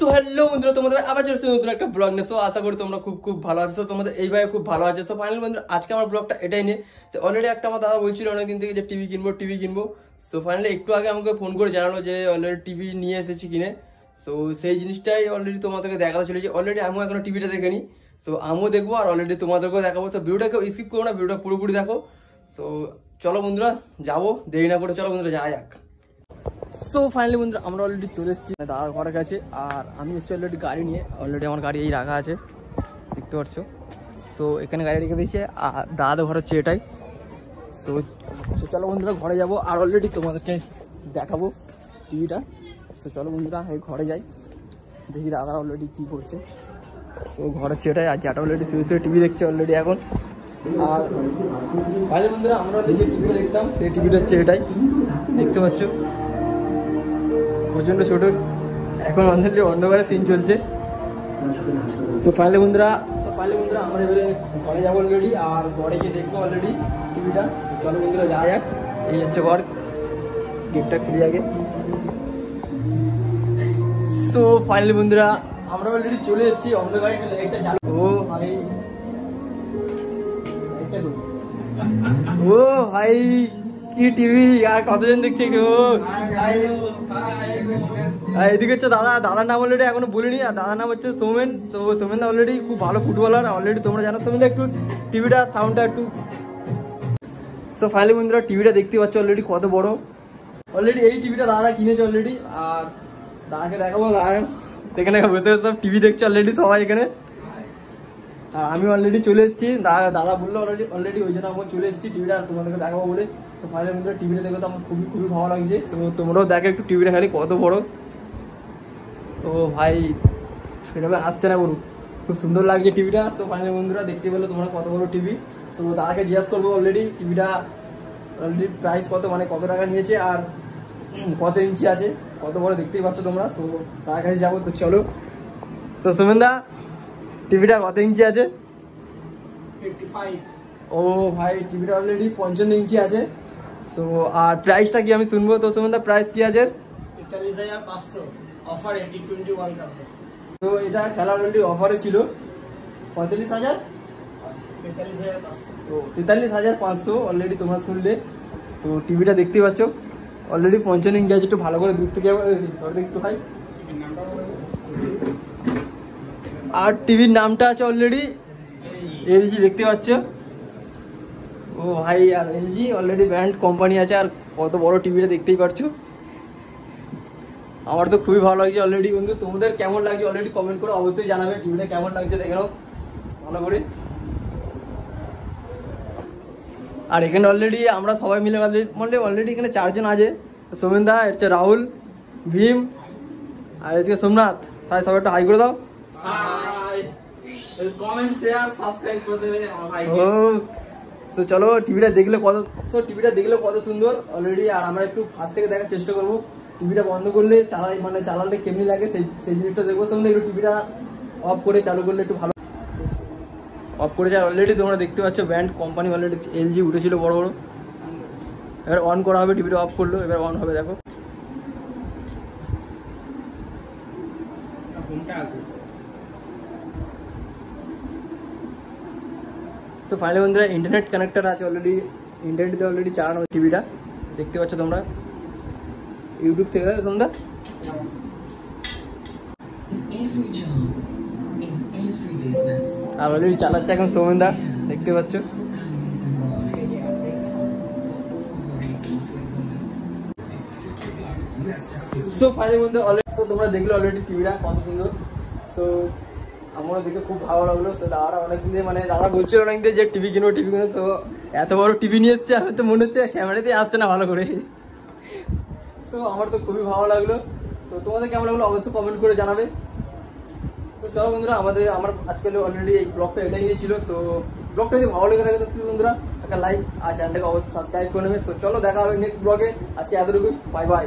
So hello বন্ধুরা, তোমাদের আবার চলছে নতুন একটা ব্লগ নিয়ে। সো আশা করি তোমরা খুব ভালো আছো, তোমাদের এইভাবে খুব ভালো আছে। সো ফাইনালি বন্ধুরা, আজকে আমার ব্লগটা এটাই নিয়ে যে অলরেডি একটা আমার দাদা বলছিল অনেকদিন থেকে যে টিভি কিনবো। সো ফাইনালি একটু আগে আমাকে ফোন করে জানালো যে অলরেডি টিভি নিয়ে এসেছি কিনে। তো সেই জিনিসটাই অলরেডি তোমাদেরকে দেখাতে চলেছে। অলরেডি আমিও এখনো টিভিটা দেখেনি, তো আমিও দেখবো আর অলরেডি তোমাদেরকেও দেখাবো। তো ভিডিওটাকে স্কিপ করো না, ভিডিওটা পুরোপুরি দেখো। সো চলো বন্ধুরা যাবো, দেরি না করে চলো বন্ধুরা যাওয়া যাক। সো ফাইনালি বন্ধুরা, আমরা অলরেডি চলে এসেছি দাদার ঘরের কাছে। আর আমি এসেছি অলরেডি গাড়ি নিয়ে। অলরেডি আমার গাড়ি এই রাখা আছে, দেখতে পাচ্ছ। সো এখানে গাড়ি রেখে দিয়েছে আর দাদাদের ঘর হচ্ছে এটাই। সো চলো বন্ধুরা ঘরে যাব আর অলরেডি তোমাদেরকে দেখাবো টিভিটা। সো চলো বন্ধুরা ঘরে যাই, দেখি দাদা অলরেডি কী করছে। সো ঘর হচ্ছে এটাই, আর যেটা অলরেডি শুয়ে টিভি দেখছে অলরেডি এখন। আর ফাইনালি বন্ধুরা, আমরা যে টিভিটা দেখতাম সেই টিভিটা হচ্ছে এটাই, দেখতে পাচ্ছ। প্রচন্ড ছোট, এখন অন্ধকারে সিন চলছে। তো ফাইনালি বন্ধুরা আমরা এবারে ঘরে যাবো অলরেডি, আর ঘরে গিয়ে দেখবো অলরেডি টিভিটা। চলো বন্ধুরা যাওয়া যাক। এই হচ্ছে ঘর, গেটটা খুলে আগে। সো ফাইনালি বন্ধুরা, আমরা অলরেডি চলে এসেছি। অন্ধকারে একটা ও ভাই কি টিভি আর কতজন দেখছে কেউ। এদিকে হচ্ছে দাদার নাম অলরেডি এখনো বলিনি, আর দাদার নাম হচ্ছে সৌমেন। তো সৌমেন দা অলরেডি খুব ভালো ফুটবলার অলরেডি, তোমরা জানো। সৌমেন দা একটু টিভিটা সাউন্ডটা একটু। সো ফাইনালি বন্ধুরা, টিভিটা দেখতে পাচ্ছ অলরেডি কত বড়। অলরেডি এই টিভিটা দাদা কিনেছে অলরেডি, আর দাদাকে দেখাবো। এখানে বসে সব টিভি দেখছে অলরেডি সবাই এখানে। আর আমি অলরেডি চলে এসেছি, দাদা বললো অলরেডি ওই জন্য আমি চলে এসেছি টিভিটা তোমাদেরকে দেখাবো বলে। তো ফাইনালি বন্ধুরা, টিভিটা দেখে তো আমার খুবই ভালো লাগছে। তো তোমরাও দেখো একটু টিভিটা খালি কত বড়। তো ভাই সেভাবে আসছে না বলুন, খুব সুন্দর লাগছে টিভিটা। তো ফাইনালি বন্ধুরা, দেখতে পেলো তোমরা কত বড় টিভি। তো দাদাকে জিজ্ঞাসা করবো অলরেডি টিভিটা অলরেডি প্রাইস কত, মানে কত টাকা নিয়েছে আর কত ইঞ্চি আছে, কত বড় দেখতেই পাচ্ছ তোমরা। তো তার কাছে যাবো, তো চলো। তো সুমেন দা, টিভিটা কত ইঞ্চি আছে? 55। ও ভাই, টিভিটা অলরেডি 55 ইঞ্চি আছে। তো আর প্রাইসটা কি আমি শুনবো। তো সুমেন দা, প্রাইস কি আছে? 43,500 অফার T20 ওয়ার্ল্ড কাপ। তো এটা খেলা অলরেডি অফারে ছিল 45,000, 43,500। তো 43,500 অলরেডি তোমরা শুনলে। তো টিভিটা দেখতে পাচ্ছ অলরেডি 55 ইঞ্চি আছে। একটু ভালো করে দূর থেকে একটু ভাই। আর টিভির নামটা আছে অলরেডি এলজি, দেখতে পাচ্ছ। ও ভাই, আর এলজি অলরেডি ব্র্যান্ড কোম্পানি আছে। আর কত বড় টিভিটা দেখতেই পাচ্ছো। আমার তো খুবই ভালো লাগছে অলরেডি। বন্ধু তোমাদের কেমন লাগছে অলরেডি কমেন্ট করে অবশ্যই জানাবে। টিভিটা কেমন লাগছে দেখে নাও ভালো করে। আর এখানে অলরেডি আমরা সবাই মিলে অলরেডি এখানে 4 জন আছে। সোমেন দা, হচ্ছে রাহুল, ভীম, আর হচ্ছে সোমনাথ। সবাই একটু হাই করে দাও। কমেন্ট শেয়ার সাবস্ক্রাইব করে দেবে আমার ভাই। ও তো চলো, টিভিটা দেখলে কত সুন্দর অলরেডি। আর আমরা একটু কাছ থেকে দেখার চেষ্টা করবো। টিভিটা বন্ধ করলে চালালে কেমনি লাগে সেই জিনিসটা দেখবো। তোমরা একটু টিভিটা অফ করে চালু করলে একটু ভালো। অফ করে যায় অলরেডি, তোমরা দেখতে পাচ্ছ ব্র্যান্ড কোম্পানি অলরেডি এলজি উঠেছিল বড়। এবার অন করা হবে, টিভিটা অফ করলো, এবার অন হবে দেখো। তো ফাইনালি বন্ধুরা, ইন্টারনেট কানেক্টার আছে অলরেডি, ইন্টারনেট দিয়ে অলরেডি চালানো টিভিটা দেখতে পাচ্ছ তোমরা ইউটিউব থেকে। সন্ধ্যা আর অলরেডি চালাচ্ছে এখন সৌমেন দা, দেখতে পাচ্ছ। সো ফাইনালি বন্ধুরা, অলরেডি তো তোমরা দেখলে অলরেডি টিভিটা কত সুন্দর। সো আমারও দেখে খুব ভালো লাগলো। তো দাদারা অনেকদিন দাদা বলছিল অনেকদিন যে টিভি কিনবো। তো এত বড় টিভি নিয়ে এসছে, হয়তো মনে হচ্ছে ক্যামেরাতে আসছে না ভালো করে। তো আমার তো খুবই ভালো লাগলো। তো তোমাদের কেমন লাগলো অবশ্যই কমেন্ট করে জানাবে। তো চলো বন্ধুরা, আমার আজকে অলরেডি এই ব্লগটা এটাই নিয়েছিল। তো ব্লগটা যদি ভালো লেগে থাকে তো প্লিজ বন্ধুরা একটা লাইক আর চ্যানেলটাকে অবশ্যই সাবস্ক্রাইব করে নেবে। তো চলো দেখা হবে নেক্সট ব্লগে। আজকে এতটুকুই, বাই বাই।